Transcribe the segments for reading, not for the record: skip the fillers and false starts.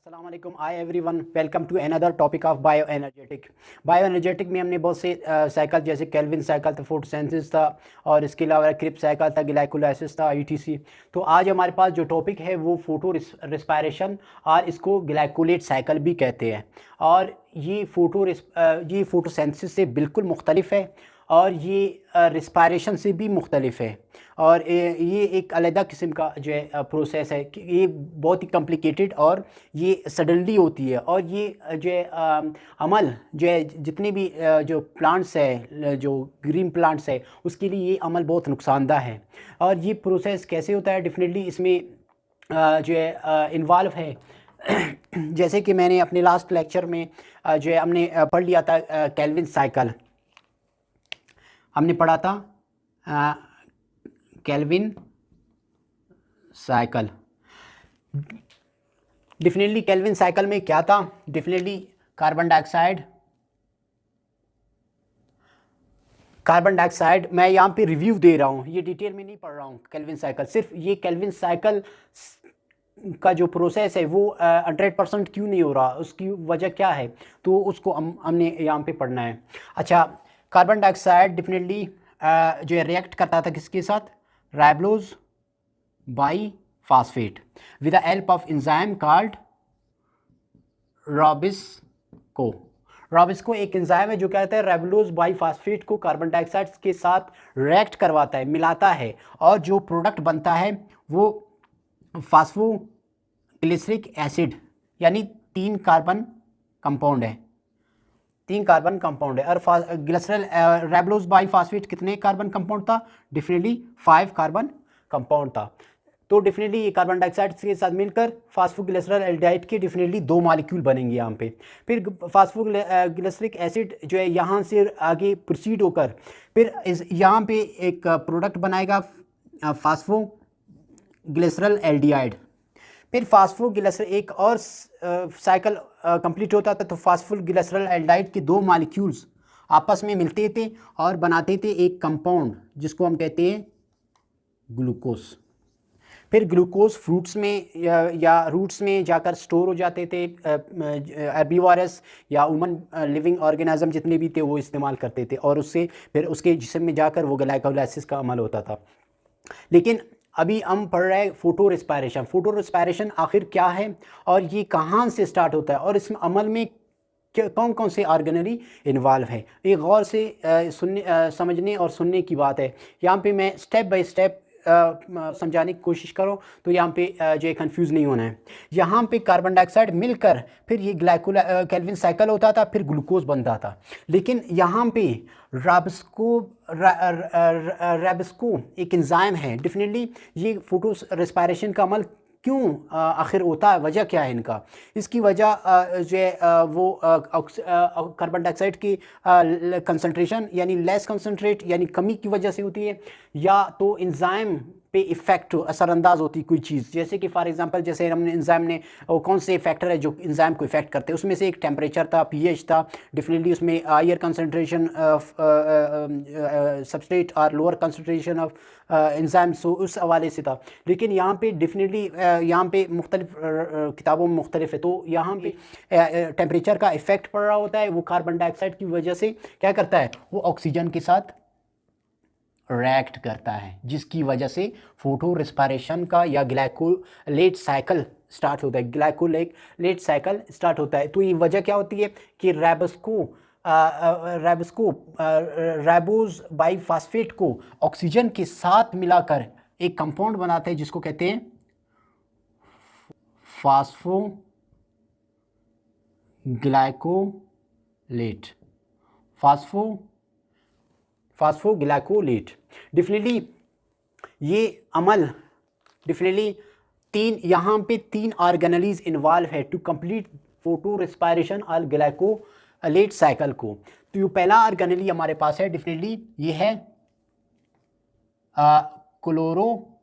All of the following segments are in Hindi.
अस्सलाम वालेकुम hi everyone welcome to another topic of bio energetic में हमने बहुत से साइकिल जैसे केल्विन साइकिल था, फोटोसिंथेसिस था और इसके अलावा क्रिप्स साइकिल था, ग्लाइकोलाइसिस था, ईटीसी। तो आज हमारे पास जो टॉपिक है वो फोटो रिस्पायरेशन और इसको ग्लाइकोलेट साइकिल भी कहते हैं। और ये फोटोसिंथेसिस से बिल्कुल मुख्तलिफ है और ये रिस्पायरेशन से भी मुख्तलिफ है। और ये एक अलग किस्म का जो है प्रोसेस है कि ये बहुत ही कॉम्प्लिकेटेड और ये सडनली होती है। और ये जो है अमल जो है जितने भी जो प्लांट्स है, जो ग्रीन प्लांट्स है, उसके लिए ये अमल बहुत नुकसानदा है। और ये प्रोसेस कैसे होता है, डेफिनेटली इसमें जो है इन्वॉल्व है जैसे कि मैंने अपने लास्ट लेक्चर में जो है हमने पढ़ लिया था केल्विन साइकिल, हमने पढ़ा था Calvin cycle. Definitely Calvin cycle में क्या था, डेफिनेटली कार्बन डाइऑक्साइड मैं यहाँ पे रिव्यू दे रहा हूँ, ये डिटेल में नहीं पढ़ रहा हूँ केल्विन साइकिल। सिर्फ ये केल्विन साइकिल का जो प्रोसेस है वो 100% क्यों नहीं हो रहा, उसकी वजह क्या है, तो उसको हमने यहाँ पे पढ़ना है। अच्छा, कार्बन डाइऑक्साइड डेफिनेटली जो है रिएक्ट करता था किसके साथ, ribulose bisphosphate with the help of enzyme called rubisco. Rubisco एक एंजाइम है जो क्या कहता है राइबोलोज बाई फास्फेट को कार्बन डाइऑक्साइड के साथ रिएक्ट करवाता है, मिलाता है, और जो प्रोडक्ट बनता है वो फास्फोग्लिसरिक एसिड यानी 3 कार्बन कंपाउंड है, 3 कार्बन कंपाउंड है। और ग्लिसरल राइबोलोज बाई फास्फेट कितने कार्बन कंपाउंड था, डेफिनेटली 5 कार्बन कंपाउंड था। तो डेफिनेटली ये कार्बन डाइऑक्साइड के साथ मिलकर फास्फोग्लिसरल एल्डिहाइड के डेफिनेटली 2 मॉलिक्यूल बनेंगे यहाँ पे। फिर फास्फोग्लिसरिक एसिड जो है यहाँ से आगे प्रोसीड होकर फिर यहाँ पे एक प्रोडक्ट बनाएगा फास्फोग्लिसरल एल्डिहाइड। फिर फास्फोग्लिसरल एक और साइकिल कंप्लीट होता था, तो फास्फोग्लिसरल एल्डिहाइड के 2 मॉलिक्यूल्स आपस में मिलते थे और बनाते थे एक कंपाउंड जिसको हम कहते हैं ग्लूकोज। फिर ग्लूकोज फ्रूट्स में या रूट्स में जाकर स्टोर हो जाते थे, हर्बीवोरस या ह्यूमन लिविंग ऑर्गेनिज्म जितने भी थे वो इस्तेमाल करते थे, और उससे फिर उसके जिस्म में जाकर वो ग्लाइकोलाइसिस का अमल होता था। लेकिन अभी हम पढ़ रहे हैं फोटो रिस्पायरेशन आखिर क्या है और ये कहाँ से स्टार्ट होता है और इस अमल में कौन कौन से ऑर्गेनली इन्वॉल्व है। ये गौर से समझने और सुनने की बात है। यहाँ पे मैं स्टेप बाय स्टेप समझाने की कोशिश करो तो यहाँ पे जो है कंफ्यूज नहीं होना है। यहाँ पे कार्बन डाइऑक्साइड मिलकर फिर ये केल्विन साइकिल होता था, फिर ग्लूकोज बनता था। लेकिन यहाँ पे राबिस्को एक एंजाइम है, डेफिनेटली ये फोटो रिस्पायरेशन का अमल क्यों आखिर होता है, वजह क्या है इनका। इसकी वजह जो है वो कार्बन डाइऑक्साइड की कंसंट्रेशन यानी लेस कंसंट्रेट यानी कमी की वजह से होती है, या तो एंजाइम पे इफ़ेक्ट असरअंदाज होती कोई चीज़। जैसे कि फॉर एग्जांपल जैसे हमने एंजाइम ने कौन से फैक्टर है जो एंजाइम को इफेक्ट करते हैं, उसमें से एक टेम्परेचर था, पीएच था, डेफिनेटली उसमें हायर कंसंट्रेशन ऑफ सबस्ट्रेट और लोअर कंसंट्रेशन ऑफ एंजाइम, सो उस हवाले से था। लेकिन यहाँ पे डेफिनेटली यहाँ पे मुख्तलिफ किताबों में मुख्तलिफ है, तो यहाँ पे टेम्परेचर का इफेक्ट पड़ रहा होता है, वो कार्बन डाइऑक्साइड की वजह से क्या करता है, वो ऑक्सीजन के साथ रिएक्ट करता है, जिसकी वजह से फोटो रिस्पायरेशन का या ग्लाइकोलेट साइकिल स्टार्ट होता है, ग्लाइकोलेट साइकिल स्टार्ट होता है। तो ये वजह क्या होती है कि राइबोज बाई फास्फेट को ऑक्सीजन के साथ मिलाकर एक कंपाउंड बनाते हैं जिसको कहते हैं फास्फोग्लाइकोलेट। डेफिनेटली ये अमल डेफिनेटली 3 यहाँ पे 3 ऑर्गेनलीज इन्वॉल्व है टू कंप्लीट फोटो रिस्पायरेशन और ग्लाइकोलेट साइकिल को। तो ये पहला ऑर्गेनली हमारे पास है, डेफिनेटली ये है क्लोरोप्लास्ट।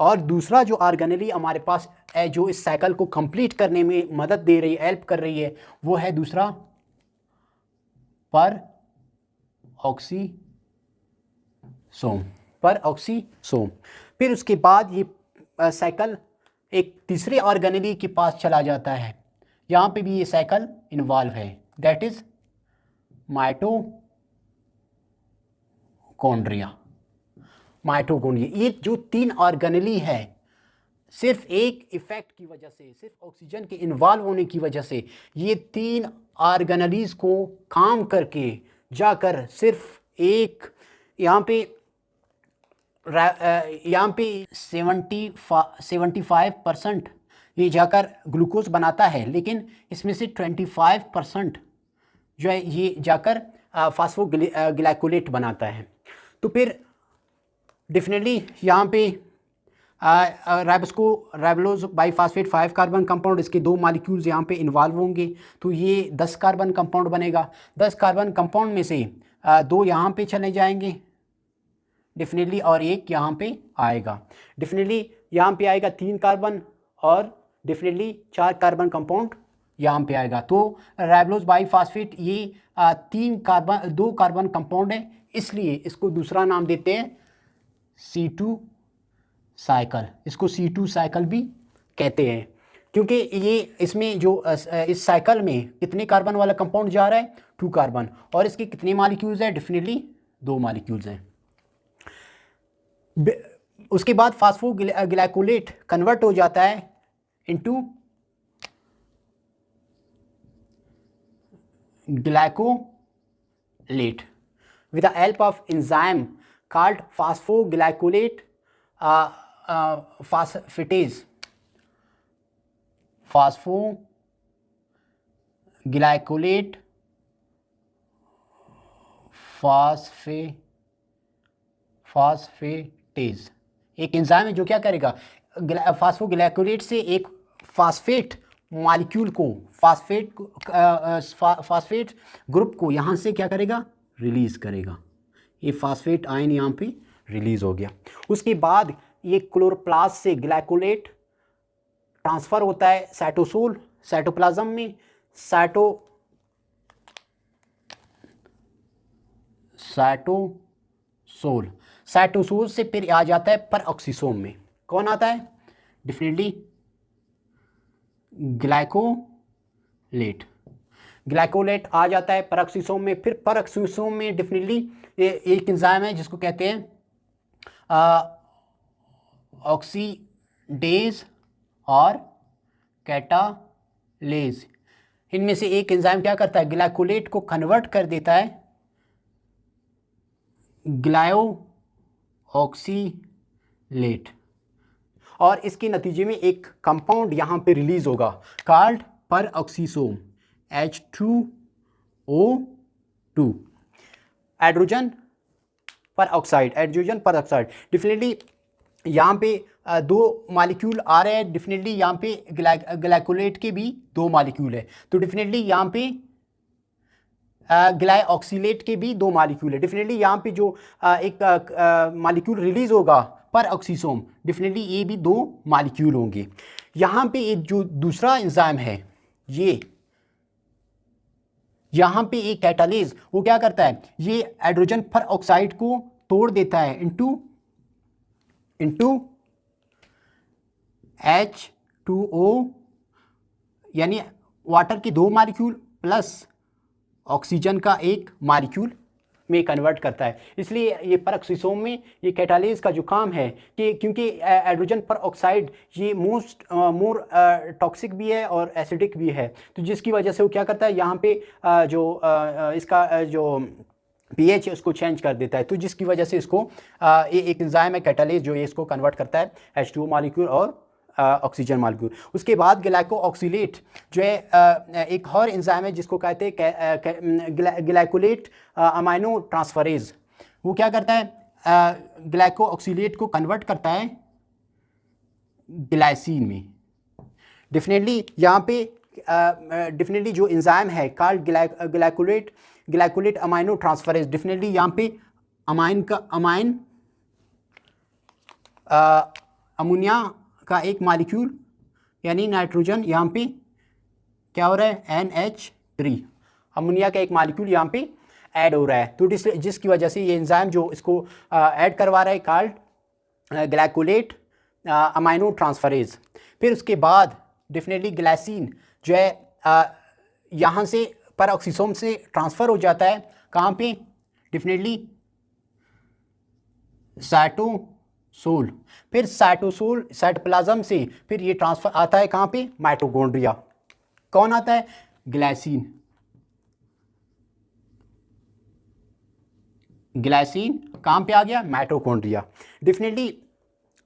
और दूसरा जो ऑर्गेनली हमारे पास है जो इस साइकिल को कंप्लीट करने में मदद दे रही है, हेल्प कर रही है, वो है दूसरा पर ऑक्सीसोम। फिर उसके बाद ये साइकिल एक तीसरे ऑर्गेनेली के पास चला जाता है। यहाँ पे भी ये साइकिल इन्वॉल्व है, दैट इज माइटोकॉन्ड्रिया। माइटोकॉन्ड्रिया, ये जो 3 ऑर्गेनेली है, सिर्फ एक इफेक्ट की वजह से, सिर्फ ऑक्सीजन के इन्वॉल्व होने की वजह से ये 3 ऑर्गेनेलीज को काम करके जाकर सिर्फ एक यहाँ पे 75% ये जाकर ग्लूकोज बनाता है, लेकिन इसमें से 25% जो है ये जाकर फास्फोग्लाइकोलेट बनाता है। तो फिर डेफिनेटली यहाँ पे राइबोलोज बाईफास्फेट 5 कार्बन कंपाउंड, इसके 2 मॉलिक्यूल्स यहाँ पे इन्वॉल्व होंगे, तो ये 10 कार्बन कंपाउंड बनेगा। 10 कार्बन कंपाउंड में से 2 यहाँ पे चले जाएंगे डेफिनेटली, और एक यहाँ पे आएगा। डेफिनेटली यहाँ पे आएगा 3 कार्बन और डेफिनेटली 4 कार्बन कंपाउंड यहाँ पे आएगा। तो राइबोलोज बाईफास्फेट ये 2 कार्बन कंपाउंड है, इसलिए इसको दूसरा नाम देते हैं C2 साइकिल। इसको C2 साइकिल भी कहते हैं, क्योंकि ये इसमें जो इस साइकिल में कितने कार्बन वाला कंपाउंड जा रहा है, 2 कार्बन, और इसके कितने मॉलिक्यूल्स हैं, डेफिनेटली 2 मॉलिक्यूल्स हैं। उसके बाद फास्फोग्लाइकोलेट कन्वर्ट हो जाता है into glycolate with the help of enzyme called phosphoglycolate phosphatase. Phosphoglycolate phosphatase एक एंजाइम है जो क्या करेगा, फास्फोग्लाइकोलेट से एक फास्फेट मॉलिक्यूल को, फास्फेट ग्रुप को यहाँ से क्या करेगा, रिलीज़ करेगा। ये फास्फेट आयन यहाँ पे रिलीज़ हो गया। उसके बाद ये क्लोरोप्लास्ट से ग्लाइकोलेट ट्रांसफ़र होता है साइटोप्लाज्म में, साइटोसोल से फिर आ जाता है परऑक्सीसोम में। कौन आता है, डेफिनेटली ग्लाइकोलेट आ जाता है परऑक्सीसोम में। फिर परऑक्सीसोम में डेफिनेटली एक एंजाइम है जिसको कहते हैं ऑक्सीडेज और कैटालेज। इनमें से एक एंजाइम क्या करता है, ग्लाइकोलेट को कन्वर्ट कर देता है ग्लाइओक्सीलेट, और इसके नतीजे में एक कंपाउंड यहाँ पे रिलीज होगा called peroxisome H2O2, hydrogen peroxide. Definitely यहाँ पे 2 मॉलिक्यूल आ रहे हैं, डेफिनेटली यहाँ पे ग्लाइकोलेट के भी 2 मॉलिक्यूल है, तो डेफिनेटली यहाँ पे ग्लाइऑक्सीलेट के भी 2 मॉलिक्यूल है। डेफिनेटली यहाँ पे जो एक मॉलिक्यूल रिलीज होगा परऑक्सीसोम, डेफिनेटली ये भी 2 मॉलिक्यूल होंगे। यहाँ पे एक जो दूसरा एंजाइम है, ये यहाँ पे एक कैटालेज, वो क्या करता है, ये हाइड्रोजन परऑक्साइड को तोड़ देता है इनटू H2O, यानी वाटर के 2 मॉलिक्यूल प्लस ऑक्सीजन का 1 मॉलिक्यूल में कन्वर्ट करता है। इसलिए ये परऑक्सीसोम में ये कैटालेज का जो काम है कि क्योंकि हाइड्रोजन परऑक्साइड ये मोर टॉक्सिक भी है और एसिडिक भी है, तो जिसकी वजह से वो क्या करता है, यहाँ पे इसका जो pH है उसको चेंज कर देता है, तो जिसकी वजह से इसको ये एक एंजाइम है कैटालेज जो ये इसको कन्वर्ट करता है H2O मॉलिक्यूल और ऑक्सीजन मॉलिक्यूल। उसके बाद ग्लाइकोऑक्सीलेट जो है एक और एंजाइम है जिसको कहते हैं ग्लाइकोलेट अमाइनो ट्रांसफरेज। वो क्या करता है, ग्लाइकोऑक्सीलेट को कन्वर्ट करता है ग्लाइसिन में। डेफिनेटली यहाँ पे डेफिनेटली जो एंजाइम है called glycolate amino transferase, definitely यहाँ पे अमोनिया का एक मॉलिक्यूल यानी नाइट्रोजन यहाँ पे क्या हो रहा है, NH3, अमोनिया का एक मॉलिक्यूल यहाँ पे ऐड हो रहा है, तो जिसकी वजह से ये एंजाइम जो इसको ऐड करवा रहा है कॉल्ड ग्लाइकोलेट अमाइनो ट्रांसफरेज। फिर उसके बाद डेफिनेटली ग्लाइसिन जो है यहाँ से पेरोक्सिसोम से ट्रांसफ़र हो जाता है कहाँ पे, डेफिनेटली साइटोसोल। फिर साइटोसोल साइटोप्लाज्म से फिर ये ट्रांसफ़र आता है कहाँ पे, माइटोकॉन्ड्रिया। कौन आता है, ग्लाइसिन। ग्लाइसिन कहाँ पे आ गया, माइटोकॉन्ड्रिया। डेफिनेटली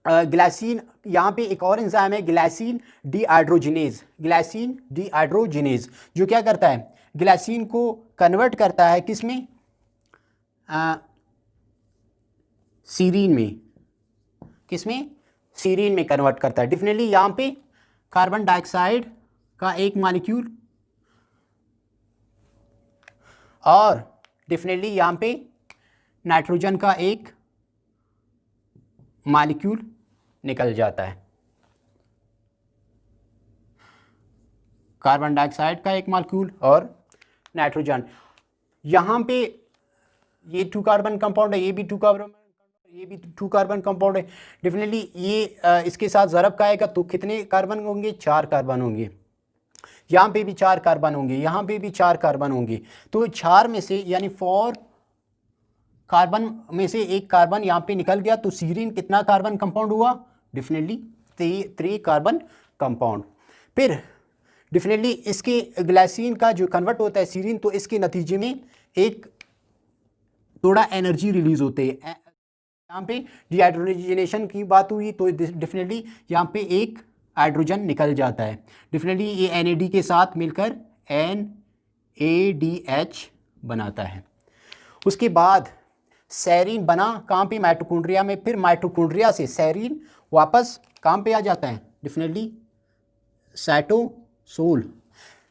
ग्लाइसिन यहाँ पे एक और एंजाइम है ग्लाइसिन डीहाइड्रोजिनेज। ग्लाइसिन डीहाइड्रोजिनेज जो क्या करता है, ग्लाइसिन को कन्वर्ट करता है किस में, सीरीन में। किस में, सीरीन में कन्वर्ट करता है। डेफिनेटली यहाँ पे कार्बन डाइऑक्साइड का एक मॉलिक्यूल और डेफिनेटली यहाँ पे नाइट्रोजन का एक मॉलिक्यूल निकल जाता है। कार्बन डाइऑक्साइड का एक मॉलिक्यूल और नाइट्रोजन। यहाँ पे ये 2 कार्बन कंपाउंड है, ये भी 2 कार्बन, ये भी 2 कार्बन कंपाउंड है। डेफिनेटली ये इसके साथ ज़रब का आएगा तो कितने कार्बन होंगे, 4 कार्बन होंगे। यहाँ पे भी 4 कार्बन होंगे, यहाँ पे भी 4 कार्बन होंगे। तो 4 में से यानी 4 कार्बन में से एक कार्बन यहाँ पे निकल गया तो सीरीन कितना कार्बन कंपाउंड हुआ, डेफिनेटली 3 कार्बन कंपाउंड। फिर डेफिनेटली इसके ग्लाइसिन का जो कन्वर्ट होता है सीरीन, तो इसके नतीजे में एक थोड़ा एनर्जी रिलीज होते हैं। यहाँ पे डिहाइड्रोजनेशन की बात हुई तो डेफिनेटली यहाँ पे एक हाइड्रोजन निकल जाता है। डेफिनेटली ये NAD के साथ मिलकर NADH बनाता है। उसके बाद सेरीन बना कहाँ पे, माइटोकॉन्ड्रिया में। फिर माइटोकॉन्ड्रिया से सेरीन वापस कहाँ पे आ जाता है, डेफिनेटली साइटोसोल,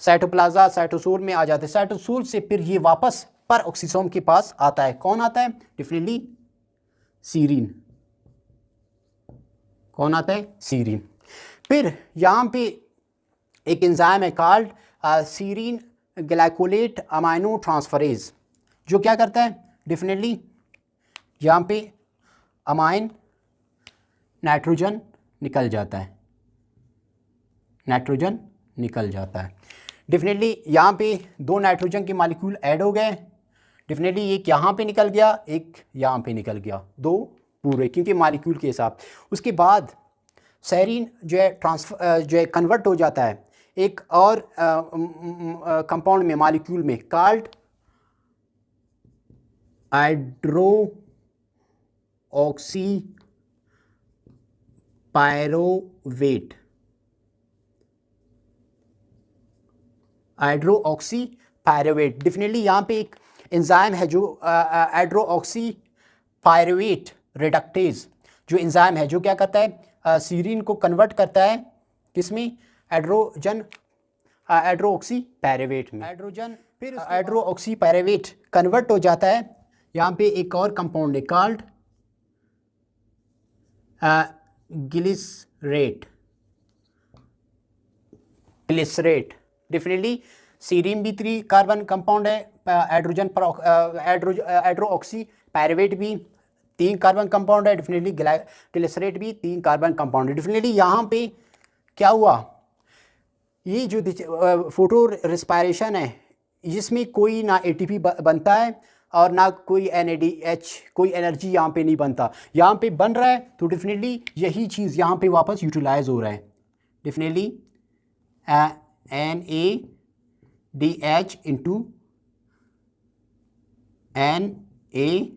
साइटोप्लाज्मा साइटोसोल में आ जाता है। साइटोसोल से फिर ये वापस पेरोक्सिसोम के पास आता है। कौन आता है, डेफिनेटली सीरीन। कौन आता है, सीरीन। फिर यहाँ पे एक एंजाइम है called serine glycolate amino transferase जो क्या करता है, डेफिनेटली यहाँ पे अमाइन नाइट्रोजन निकल जाता है, नाइट्रोजन निकल जाता है। डेफिनेटली यहाँ पे 2 नाइट्रोजन के मॉलिक्यूल ऐड हो गए। डेफिनेटली एक यहाँ पे निकल गया, एक यहाँ पे निकल गया, 2 पूरे क्योंकि मॉलिक्यूल के हिसाब। उसके बाद सेरीन जो है जो है कन्वर्ट हो जाता है एक और कंपाउंड में, मॉलिक्यूल में, called hydroxy pyruvate. Hydroxy pyruvate. Definitely यहाँ पे एक एंजाइम है जो हाइड्रोक्सी पायरोवेट रिडक्टेज जो एंजाइम है जो क्या करता है, सीरीन को कन्वर्ट करता है किसमें, हाइड्रोक्सी पायरोवेट में। हाइड्रोजन फिर हाइड्रोक्सी पायरोवेट कन्वर्ट हो जाता है यहाँ पे एक और कंपाउंड है called glycerate. Glycerate. Definitely serine भी 3 कार्बन कंपाउंड है, हाइड्रोजन हाइड्रोक्सी पायरोवेट भी 3 कार्बन कंपाउंड है, डेफिनेटली ग्लिसरेट भी 3 कार्बन कंपाउंड है। डेफिनेटली यहाँ पे क्या हुआ, ये जो फोटो रेस्पायरेशन है इसमें कोई ना ATP बनता है और ना कोई NADH, कोई एनर्जी यहाँ पे नहीं बनता। यहाँ पे बन रहा है तो डेफिनेटली यही चीज़ यहाँ पे वापस यूटिलाइज हो रहा है। Definitely NADH into NAD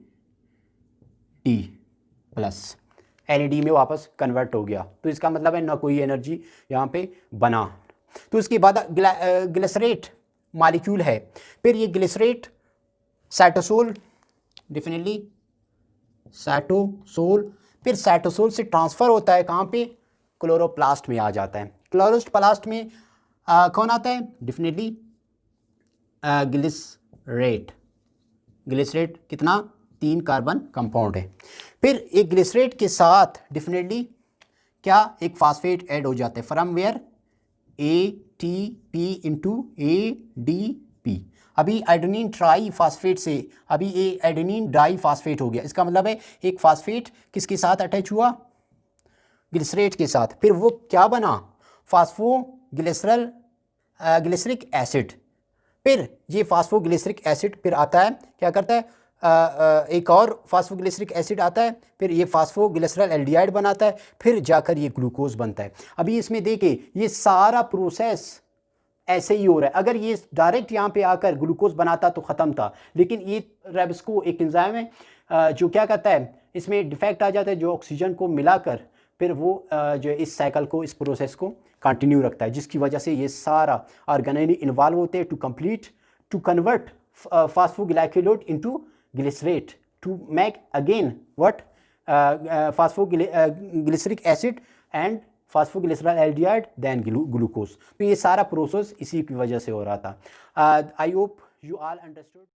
plus NAD में वापस कन्वर्ट हो गया। तो इसका मतलब है ना कोई एनर्जी यहाँ पे बना। तो इसके बाद ग्लिसरेट मॉलिक्यूल है। फिर ये ग्लिसरेट साइटोसोल, डेफिनेटली साइटोसोल, फिर साइटोसोल से ट्रांसफ़र होता है कहाँ पे, क्लोरोप्लास्ट में आ जाता है। क्लोरोप्लास्ट में कौन आता है, डेफिनेटली ग्लिसरेट। ग्लिसरेट कितना, 3 कार्बन कंपाउंड है। फिर एक ग्लिसरेट के साथ डेफिनेटली क्या, एक फास्फेट ऐड हो जाता है, from where ATP into ADP। अभी एडेनिन ट्राई फास्फेट से अभी ये एडेनिन डाई फास्फेट हो गया। इसका मतलब है एक फास्फेट किसके साथ अटैच हुआ, ग्लिसरेट के साथ। फिर वो क्या बना, फास्फोग्लिसरल ग्लिसरिक एसिड। फिर ये फास्फोग्लिसरिक एसिड फिर आता है, क्या करता है, एक और फास्फोग्लिसरिक एसिड आता है, फिर ये फास्फोग्लिसरल एल्डिहाइड बनाता है, फिर जाकर ये ग्लूकोज बनता है। अभी इसमें देखिए ये सारा प्रोसेस ऐसे ही हो रहा है। अगर ये डायरेक्ट यहाँ पे आकर ग्लूकोज बनाता तो ख़त्म था, लेकिन ये रेबस्को एक एंजाइम है जो क्या करता है, इसमें डिफेक्ट आ जाता है जो ऑक्सीजन को मिलाकर फिर वो जो इस साइकिल को, इस प्रोसेस को कंटिन्यू रखता है, जिसकी वजह से ये सारा ऑर्गेनेल इन्वॉल्व होते हैं to convert phosphoglycolate into glycerate to make again what phosphoglyceric acid and phosphoglyceraldehyde then glucose. तो ये सारा प्रोसेस इसी की वजह से हो रहा था। I hope you all understood.